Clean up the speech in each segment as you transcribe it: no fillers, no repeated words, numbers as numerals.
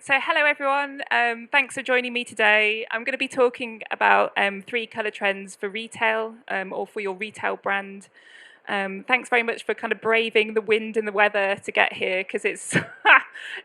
So hello everyone, thanks for joining me today. I'm going to be talking about 3 colour trends for retail or for your retail brand. Thanks very much for kind of braving the wind and the weather to get here, because it's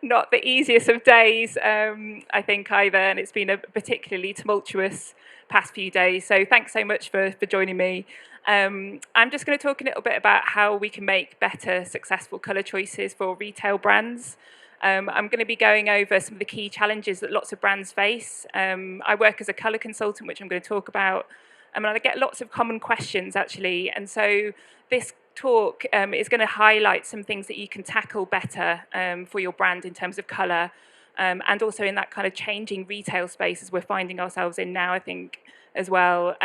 not the easiest of days, I think, either, and it's been a particularly tumultuous past few days. So thanks so much for joining me. I'm just going to talk a little bit about how we can make better, successful colour choices for retail brands. I'm going to be going over some of the key challenges that lots of brands face. I work as a colour consultant, which I'm going to talk about. And I get lots of common questions, actually. And so this talk is going to highlight some things that you can tackle better for your brand in terms of colour, and also in that kind of changing retail space as we're finding ourselves in now, I think, as well.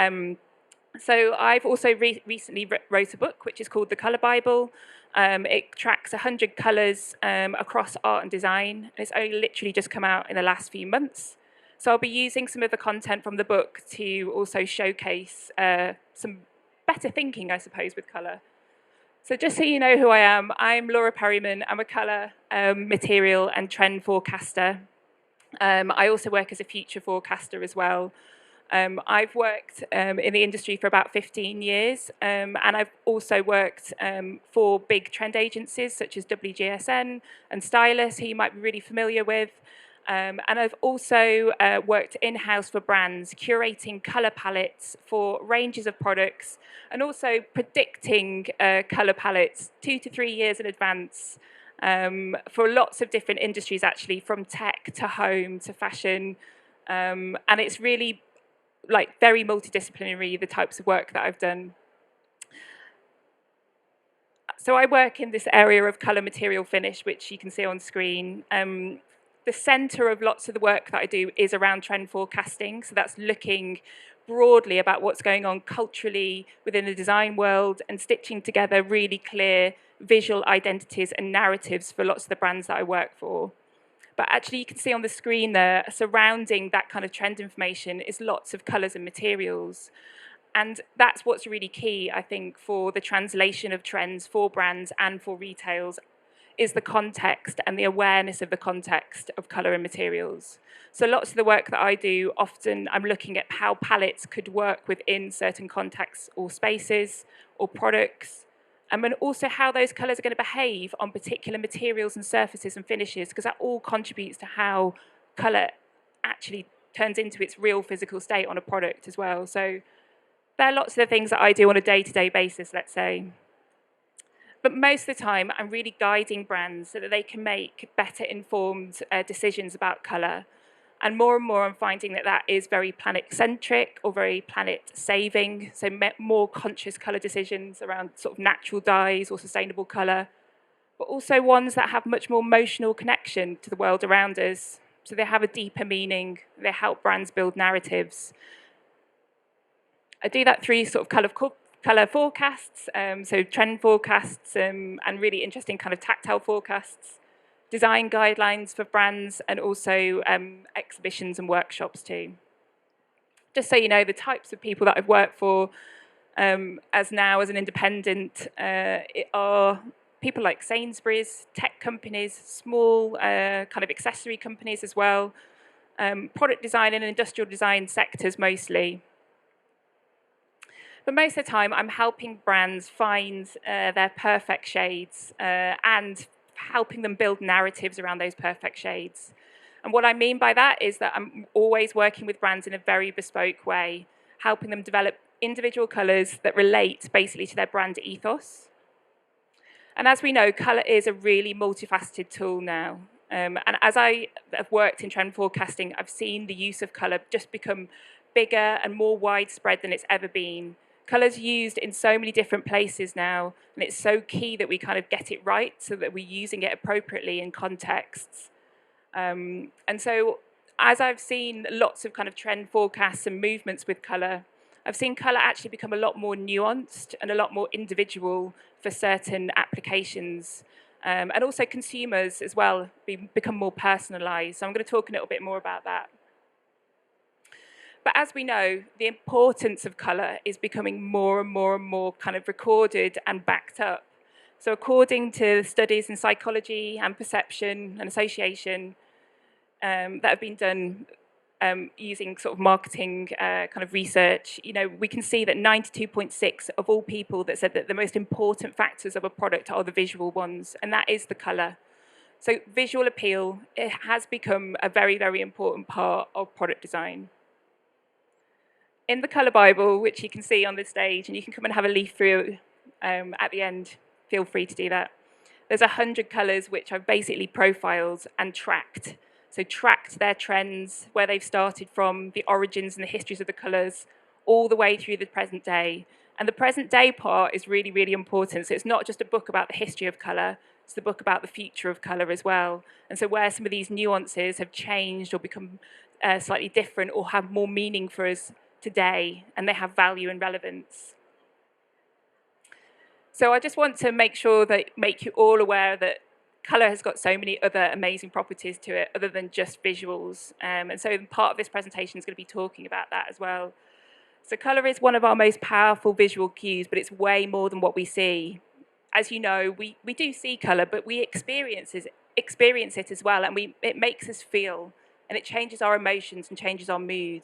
So I've also recently wrote a book which is called The Colour Bible. It tracks 100 colours across art and design, and it's only literally just come out in the last few months. So I'll be using some of the content from the book to also showcase some better thinking, I suppose, with colour. So just so you know who I am, I'm Laura Perryman. I'm a colour, material and trend forecaster. I also work as a future forecaster as well. I've worked in the industry for about 15 years, and I've also worked for big trend agencies such as WGSN and Stylus, who you might be really familiar with. And I've also worked in-house for brands, curating colour palettes for ranges of products, and also predicting colour palettes 2 to 3 years in advance for lots of different industries, actually, from tech to home to fashion. And it's really very multidisciplinary, the types of work that I've done. So I work in this area of colour, material, finish, which you can see on screen. The centre of lots of the work that I do is around trend forecasting. So that's looking broadly about what's going on culturally within the design world and stitching together really clear visual identities and narratives for lots of the brands that I work for. But actually, you can see on the screen there, surrounding that kind of trend information is lots of colours and materials. And that's what's really key, I think, for the translation of trends for brands and for retails, is the context and the awareness of the context of colour and materials. So lots of the work that I do, often I'm looking at how palettes could work within certain contexts or spaces or products, and also how those colours are going to behave on particular materials and surfaces and finishes, because that all contributes to how colour actually turns into its real physical state on a product as well. So there are lots of the things that I do on a day-to-day basis, let's say. But most of the time, I'm really guiding brands so that they can make better informed decisions about colour. And more, I'm finding that that is very planet-centric or very planet-saving, so more conscious colour decisions around sort of natural dyes or sustainable colour, but also ones that have much more emotional connection to the world around us. So they have a deeper meaning, they help brands build narratives. I do that through sort of colour forecasts, so trend forecasts, and really interesting kind of tactile forecasts, design guidelines for brands, and also exhibitions and workshops too. Just so you know, the types of people that I've worked for as an independent are people like Sainsbury's, tech companies, small kind of accessory companies as well, product design and industrial design sectors mostly. But most of the time, I'm helping brands find their perfect shades and helping them build narratives around those perfect shades. And what I mean by that is that I'm always working with brands in a very bespoke way, helping them develop individual colours that relate basically to their brand ethos. And as we know, colour is a really multifaceted tool now. And as I have worked in trend forecasting, I've seen the use of colour just become bigger and more widespread than it's ever been. Colour's used in so many different places now, and it's so key that we kind of get it right so that we're using it appropriately in contexts. And so as I've seen lots of kind of trend forecasts and movements with colour, I've seen colour actually become a lot more nuanced and a lot more individual for certain applications. And also consumers as well become more personalised. So I'm going to talk a little bit more about that. But as we know, the importance of colour is becoming more and more kind of recorded and backed up. So according to studies in psychology and perception and association, that have been done using sort of marketing kind of research, we can see that 92.6 of all people that said that the most important factors of a product are the visual ones, and that is the colour. So visual appeal, it has become a very, very important part of product design. In the Colour Bible, which you can see on this stage, and you can come and have a leaf through at the end, feel free to do that. There's 100 colours which I've basically profiled and tracked. So tracked their trends, where they've started from, the origins and the histories of the colours, all the way through the present day. And the present day part is really, really important. So it's not just a book about the history of colour, it's the book about the future of colour as well. And so where some of these nuances have changed or become slightly different or have more meaning for us today, and they have value and relevance. So I just want to make you all aware that colour has got so many other amazing properties to it other than just visuals. And so part of this presentation is going to be talking about that as well. So colour is one of our most powerful visual cues, but it's way more than what we see. As you know, we do see colour, but we experience it as well, and it makes us feel, and it changes our emotions and changes our mood.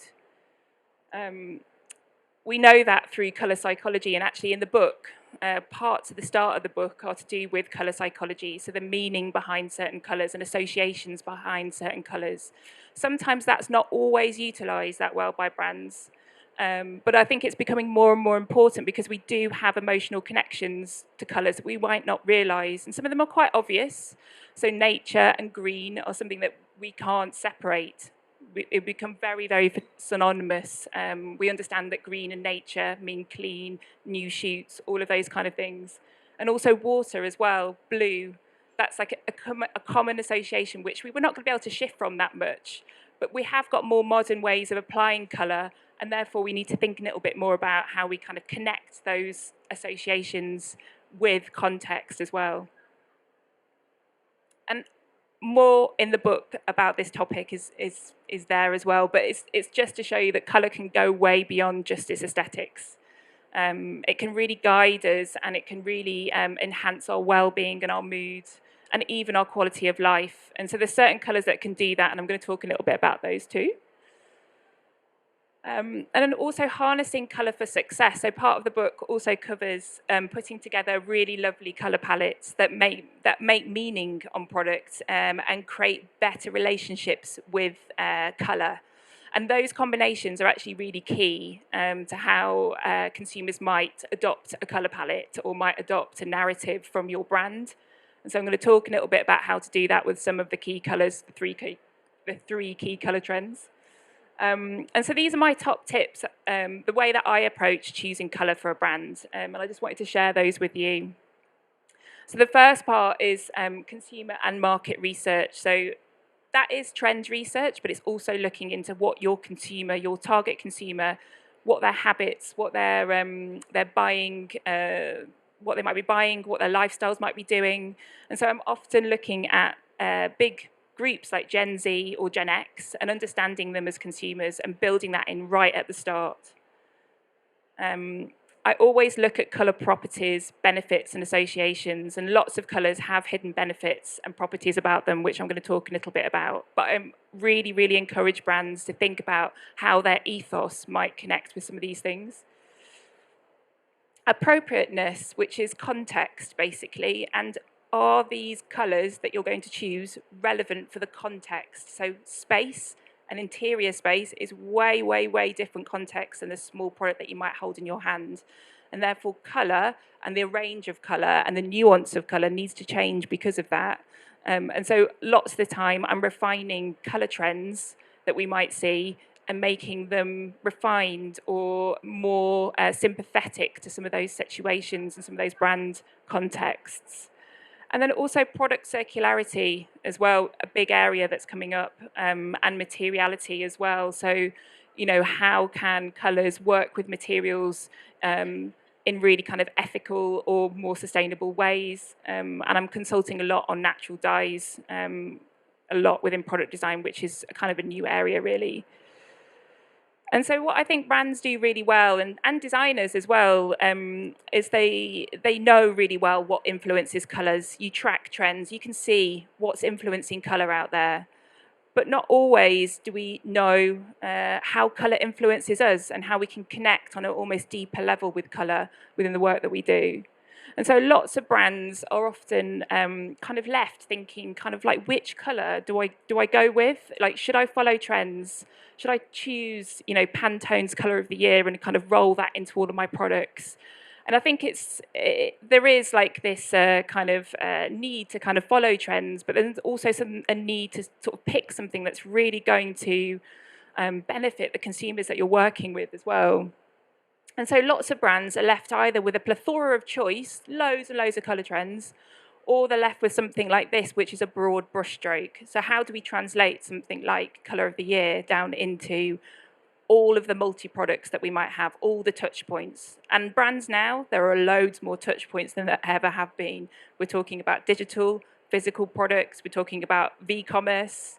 We know that through colour psychology, and actually in the book, parts at the start of the book are to do with colour psychology, so the meaning behind certain colours and associations behind certain colours. Sometimes that's not always utilised that well by brands, but I think it's becoming more and more important because we do have emotional connections to colours that we might not realise, and some of them are quite obvious. So nature and green are something that we can't separate. It become very, very synonymous. We understand that green and nature mean clean, new shoots, all of those kind of things. And also water as well, blue. That's like a common association, which we were not going to be able to shift from that much. But we have got more modern ways of applying colour, and therefore we need to think a little bit more about how we kind of connect those associations with context as well. And more in the book about this topic is there as well, but it's just to show you that colour can go way beyond just its aesthetics. It can really guide us, and it can really enhance our well-being and our mood, and even our quality of life. And so there's certain colours that can do that, and I'm going to talk a little bit about those too. And then also harnessing colour for success. So part of the book also covers putting together really lovely colour palettes that make meaning on products and create better relationships with colour. And those combinations are actually really key to how consumers might adopt a colour palette or might adopt a narrative from your brand. And so I'm going to talk a little bit about how to do that with some of the key colours, the three key colour trends. And so these are my top tips, the way that I approach choosing colour for a brand, and I just wanted to share those with you. So the first part is consumer and market research. So that is trend research, but it's also looking into what your consumer, your target consumer, what their habits, what they're buying, what they might be buying, what their lifestyles might be doing. And so I'm often looking at big groups like Gen Z or Gen X and understanding them as consumers and building that in right at the start. I always look at colour properties, benefits and associations, and lots of colours have hidden benefits and properties about them, which I'm going to talk a little bit about. But I really, really encourage brands to think about how their ethos might connect with some of these things. Appropriateness, which is context basically, and are these colours that you're going to choose relevant for the context? So space and interior space is way, way, way different context than a small product that you might hold in your hand. And therefore colour and the range of colour and the nuance of colour needs to change because of that. And so lots of the time I'm refining colour trends that we might see and making them refined or more sympathetic to some of those situations and some of those brand contexts. And then also product circularity as well, a big area that's coming up, and materiality as well. So, how can colours work with materials in really kind of ethical or more sustainable ways? And I'm consulting a lot on natural dyes, a lot within product design, which is kind of a new area really. And so what I think brands do really well, and designers as well, is they know really well what influences colours. You track trends, you can see what's influencing colour out there. but not always do we know how colour influences us and how we can connect on an almost deeper level with colour within the work that we do. And so lots of brands are often kind of left thinking kind of like, which colour do I go with? Like, should I follow trends? Should I choose, Pantone's colour of the year and kind of roll that into all of my products? And I think there is like this kind of need to kind of follow trends, but there's also a need to sort of pick something that's really going to benefit the consumers that you're working with as well. And so lots of brands are left either with a plethora of choice, loads and loads of colour trends, or they're left with something like this, which is a broad brushstroke. So how do we translate something like colour of the year down into all of the multi-products that we might have, all the touch points? And brands now, there are loads more touch points than there ever have been. We're talking about digital, physical products, we're talking about e-commerce,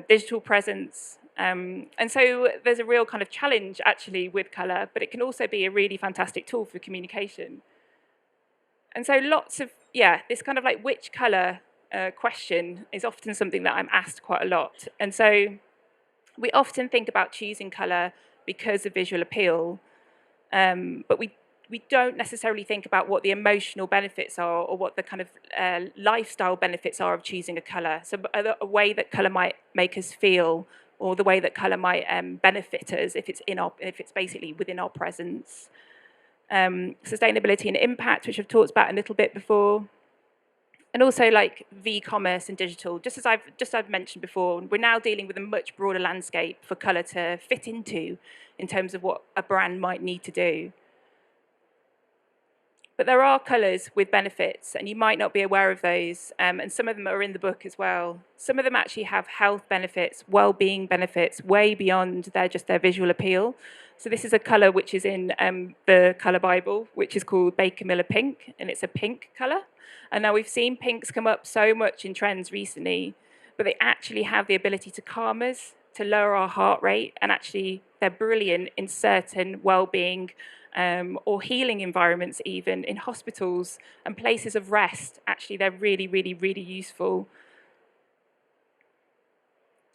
digital presence. And so there's a real kind of challenge actually with colour, but it can also be a really fantastic tool for communication. And so this kind of like which colour question is often something that I'm asked quite a lot. And so we often think about choosing colour because of visual appeal, but we don't necessarily think about what the emotional benefits are or what the kind of lifestyle benefits are of choosing a colour. So a way that colour might make us feel, or the way that colour might benefit us if it's basically within our presence. Sustainability and impact, which I've talked about a little bit before. And also like e-commerce and digital, just as I've mentioned before, we're now dealing with a much broader landscape for colour to fit into in terms of what a brand might need to do. But there are colours with benefits, and you might not be aware of those, and some of them are in the book as well. Some of them actually have health benefits, well-being benefits, way beyond just their visual appeal. So this is a colour which is in the Colour Bible, which is called Baker Miller Pink, and it's a pink colour. And now we've seen pinks come up so much in trends recently, but they actually have the ability to calm us, to lower our heart rate, and actually they're brilliant in certain well-being or healing environments, even in hospitals and places of rest. Actually, they're really, really, really useful.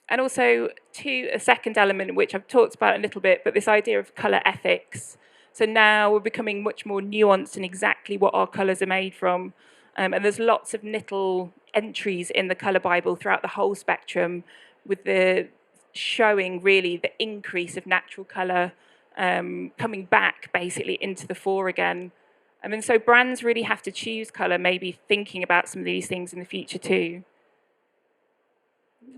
And also, a second element, which I've talked about a little bit, but this idea of colour ethics. So now we're becoming much more nuanced in exactly what our colours are made from. And there's lots of little entries in the Colour Bible throughout the whole spectrum, with the showing really the increase of natural colour coming back basically into the fore again. And so brands really have to choose colour, maybe thinking about some of these things in the future too.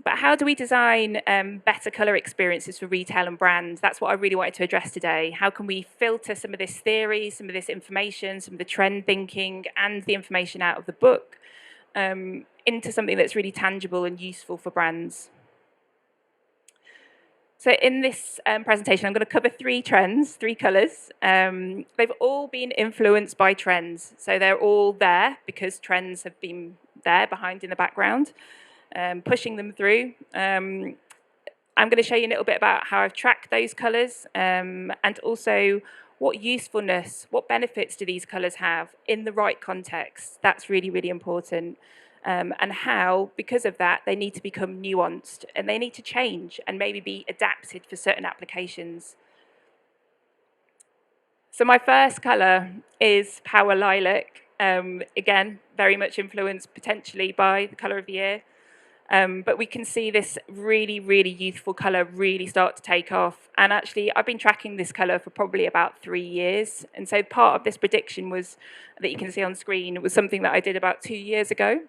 But how do we design better colour experiences for retail and brands? That's what I really wanted to address today. How can we filter some of this theory, some of this information, some of the trend thinking and the information out of the book into something that's really tangible and useful for brands? So in this presentation, I'm going to cover 3 trends, 3 colours. They've all been influenced by trends. So they're all there because trends have been there behind in the background, pushing them through. I'm going to show you a little bit about how I've tracked those colours and also what usefulness, what benefits do these colours have in the right context. That's really, really important. And how, because of that, they need to become nuanced and they need to change and maybe be adapted for certain applications. So my first colour is Power Lilac. Again, very much influenced potentially by the colour of the year. But we can see this really, really youthful colour really start to take off. And actually, I've been tracking this colour for probably about 3 years. And so part of this prediction was, that you can see on screen, was something that I did about 2 years ago.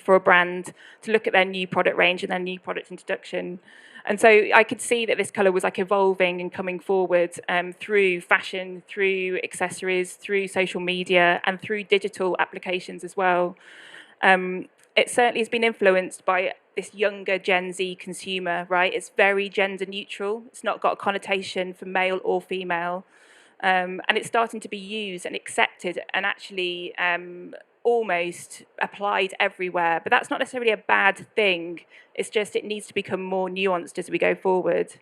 For a brand to look at their new product range and their new product introduction. And so I could see that this colour was like evolving and coming forward through fashion, through accessories, through social media and through digital applications as well. It certainly has been influenced by this younger Gen Z consumer, right? It's very gender neutral. It's not got a connotation for male or female. And it's starting to be used and accepted and actually almost applied everywhere. But that's not necessarily a bad thing. It's just it needs to become more nuanced as we go forward.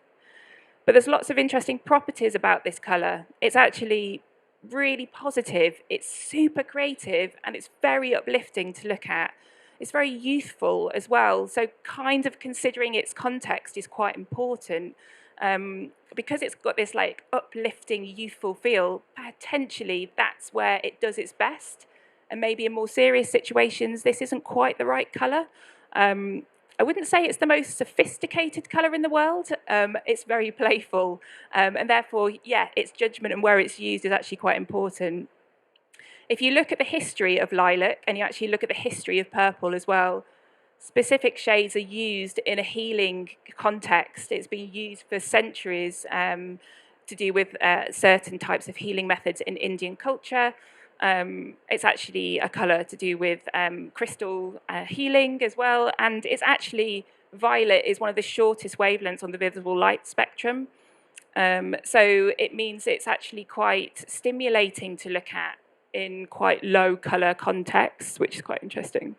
But there's lots of interesting properties about this colour. It's actually really positive. It's super creative and it's very uplifting to look at. It's very youthful as well. So kind of considering its context is quite important. Because it's got this like uplifting, youthful feel, potentially that's where it does its best. And maybe in more serious situations, this isn't quite the right colour. I wouldn't say it's the most sophisticated colour in the world. It's very playful. And therefore, yeah, its judgment and where it's used is actually quite important. If you look at the history of lilac and you actually look at the history of purple as well, specific shades are used in a healing context. It's been used for centuries to do with certain types of healing methods in Indian culture. It's actually a colour to do with crystal healing as well, and it's actually, violet is one of the shortest wavelengths on the visible light spectrum. So it means it's actually quite stimulating to look at in quite low colour contexts, which is quite interesting.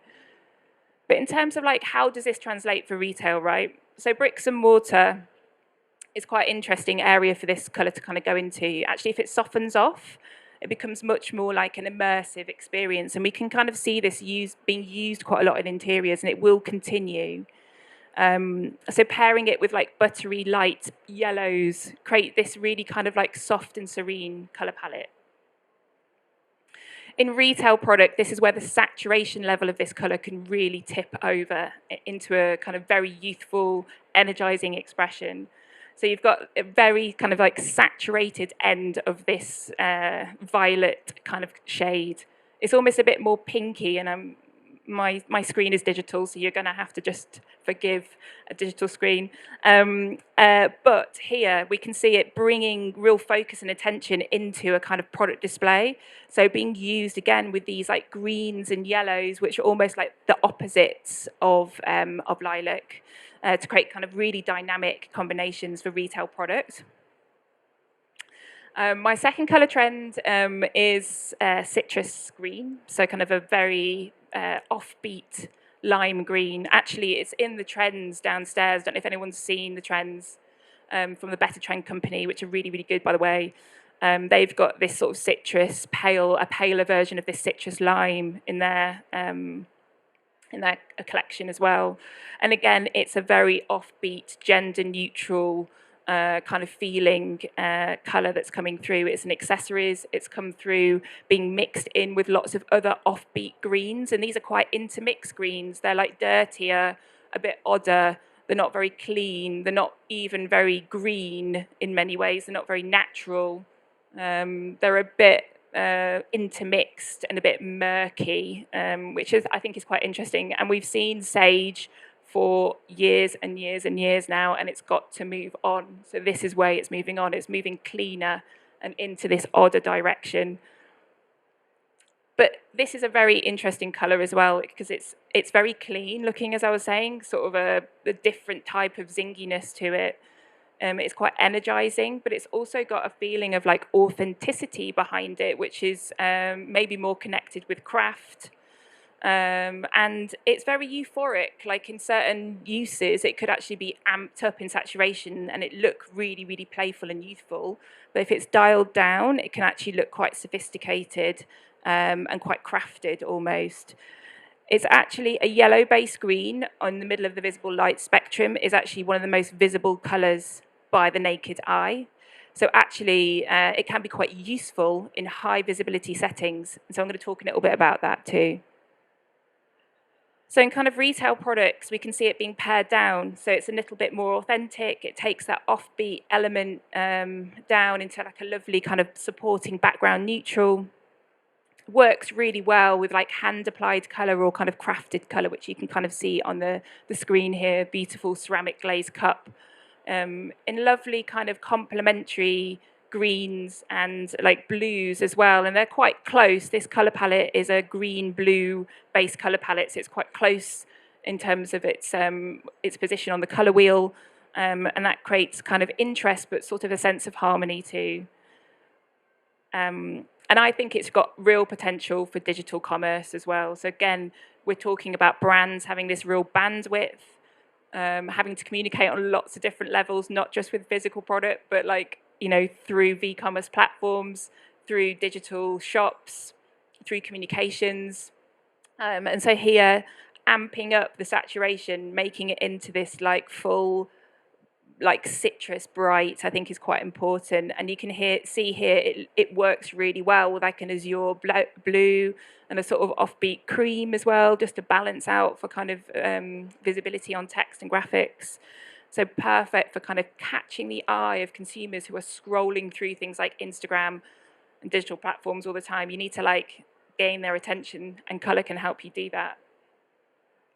But in terms of like, how does this translate for retail, right? So bricks and mortar is quite an interesting area for this colour to kind of go into. Actually, if it softens off, it becomes much more like an immersive experience. And we can kind of see this being used quite a lot in interiors, and it will continue. So pairing it with like buttery light yellows, create this really kind of like soft and serene colour palette. In retail product, this is where the saturation level of this colour can really tip over into a kind of very youthful, energizing expression. So you've got a very kind of like saturated end of this violet kind of shade. It's almost a bit more pinky, and my screen is digital, so you're going to have to just forgive a digital screen. But here we can see it bringing real focus and attention into a kind of product display. So being used again with these like greens and yellows, which are almost like the opposites of lilac, to create kind of really dynamic combinations for retail product. My second colour trend is citrus green, so kind of a very offbeat lime green. Actually, it's in the trends downstairs. I don't know if anyone's seen the trends from the Better Trend Company, which are really, really good, by the way. They've got this sort of citrus, a paler version of this citrus lime in their collection as well. And again, it's a very offbeat, gender-neutral kind of feeling colour that's coming through. It's an accessories. It's come through being mixed in with lots of other offbeat greens, and these are quite intermixed greens. They're like dirtier, a bit odder. They're not very clean. They're not even very green in many ways. They're not very natural. They're a bit intermixed and a bit murky, which is, I think, is quite interesting. And we've seen sage for years and years and years now, and it's got to move on. So this is where it's moving on. It's moving cleaner and into this odder direction. But this is a very interesting colour as well, because it's very clean looking, as I was saying, sort of a different type of zinginess to it. It's quite energizing, but it's also got a feeling of like authenticity behind it, which is maybe more connected with craft. And it's very euphoric. Like in certain uses, it could actually be amped up in saturation and it look really, really playful and youthful. But if it's dialed down, it can actually look quite sophisticated and quite crafted almost. It's actually a yellow-based green on the middle of the visible light spectrum is actually one of the most visible colours by the naked eye. So actually, it can be quite useful in high visibility settings. And so I'm going to talk a little bit about that too. So in kind of retail products, we can see it being pared down. So it's a little bit more authentic. It takes that offbeat element down into like a lovely kind of supporting background neutral. Works really well with like hand applied colour or kind of crafted colour, which you can kind of see on the screen here. Beautiful ceramic glazed cup in lovely kind of complementary greens and like blues as well, and they're quite close. This colour palette is a green blue base colour palette, so it's quite close in terms of its position on the colour wheel, and that creates kind of interest but sort of a sense of harmony too. And I think it's got real potential for digital commerce as well. So again, we're talking about brands having this real bandwidth, having to communicate on lots of different levels, not just with physical product, but like, you know, through e-commerce platforms, through digital shops, through communications. And so here, amping up the saturation, making it into this like full, like citrus bright, I think is quite important. And you can see here, it works really well with like an azure blue and a sort of offbeat cream as well, just to balance out for kind of visibility on text and graphics. So perfect for kind of catching the eye of consumers who are scrolling through things like Instagram and digital platforms all the time. You need to like gain their attention, and colour can help you do that.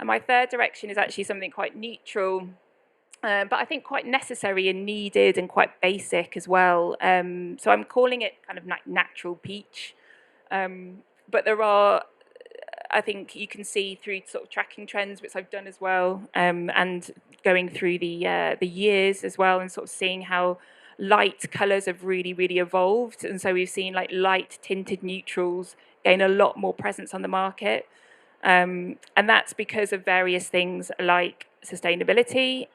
And my third direction is actually something quite neutral, but I think quite necessary and needed and quite basic as well. So I'm calling it kind of natural peach. But there are, I think you can see through sort of tracking trends, which I've done as well, and going through the years as well, and sort of seeing how light colours have really, really evolved. And so we've seen like light tinted neutrals gain a lot more presence on the market. And that's because of various things like sustainability,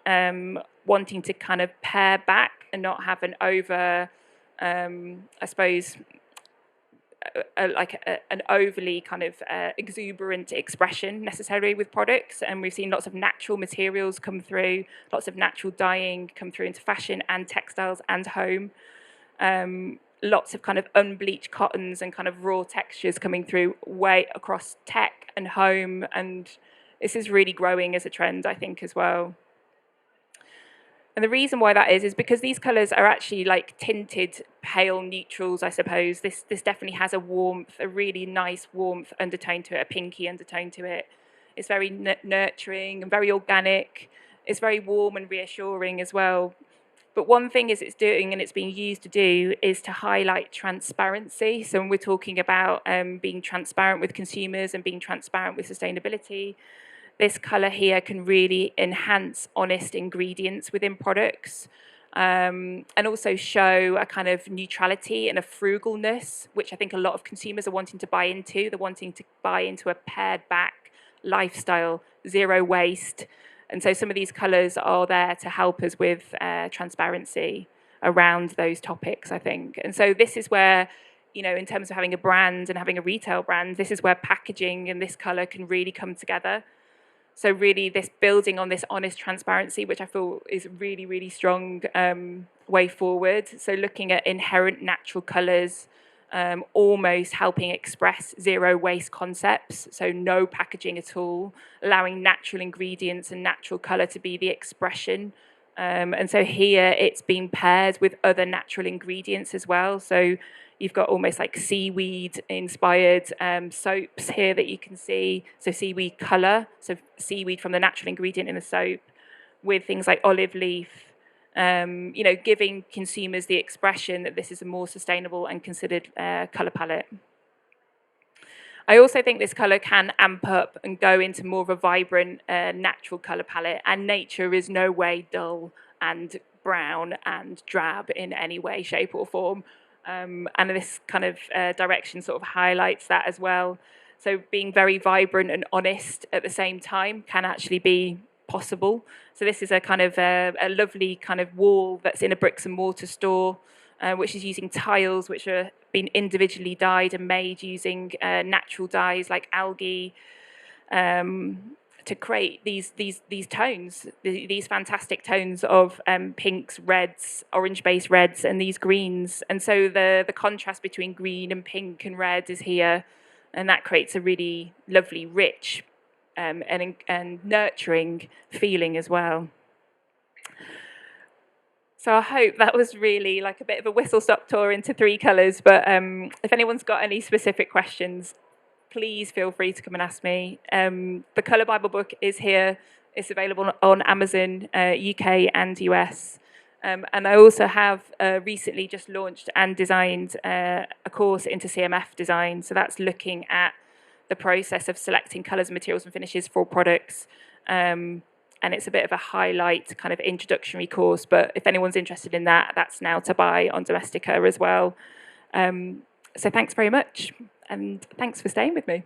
wanting to kind of pare back and not have an over, I suppose, an overly kind of exuberant expression necessarily with products. And we've seen lots of natural materials come through, lots of natural dyeing come through into fashion and textiles and home. Lots of kind of unbleached cottons and kind of raw textures coming through way across tech and home, and this is really growing as a trend, I think, as well. And the reason why that is because these colours are actually like tinted pale neutrals, I suppose. This definitely has a warmth, a really nice warmth undertone to it, a pinky undertone to it. It's very nurturing and very organic. It's very warm and reassuring as well. But one thing it's doing, and it's being used to do, is to highlight transparency. So when we're talking about being transparent with consumers and being transparent with sustainability, this colour here can really enhance honest ingredients within products, and also show a kind of neutrality and a frugalness, which I think a lot of consumers are wanting to buy into. They're wanting to buy into a pared back lifestyle, zero waste. And so some of these colours are there to help us with transparency around those topics, I think. And so this is where, you know, in terms of having a brand and having a retail brand, this is where packaging and this colour can really come together. So really this building on this honest transparency, which I feel is a really, really strong way forward. So looking at inherent natural colours, almost helping express zero waste concepts, so no packaging at all, allowing natural ingredients and natural colour to be the expression. And so here it's being paired with other natural ingredients as well. So you've got almost like seaweed inspired soaps here that you can see. So seaweed colour, so seaweed from the natural ingredient in the soap, with things like olive leaf, you know, giving consumers the expression that this is a more sustainable and considered colour palette. I also think this colour can amp up and go into more of a vibrant, natural colour palette, and nature is no way dull and brown and drab in any way, shape or form. And this kind of direction sort of highlights that as well. So being very vibrant and honest at the same time can actually be possible. So this is a kind of a lovely kind of wall that's in a bricks and mortar store, which is using tiles which are being individually dyed and made using natural dyes like algae, to create these tones, these fantastic tones of pinks, reds, orange-based reds, and these greens. And so the contrast between green and pink and red is here, and that creates a really lovely, rich and nurturing feeling as well. So I hope that was really like a bit of a whistle-stop tour into 3 colours, but if anyone's got any specific questions, please feel free to come and ask me. The Colour Bible book is here. It's available on Amazon, UK and US. And I also have recently just launched and designed a course into CMF design. So that's looking at the process of selecting colours, materials and finishes for products. And it's a bit of a highlight kind of introductory course, but if anyone's interested in that, that's now to buy on Domestika as well. So thanks very much, and thanks for staying with me.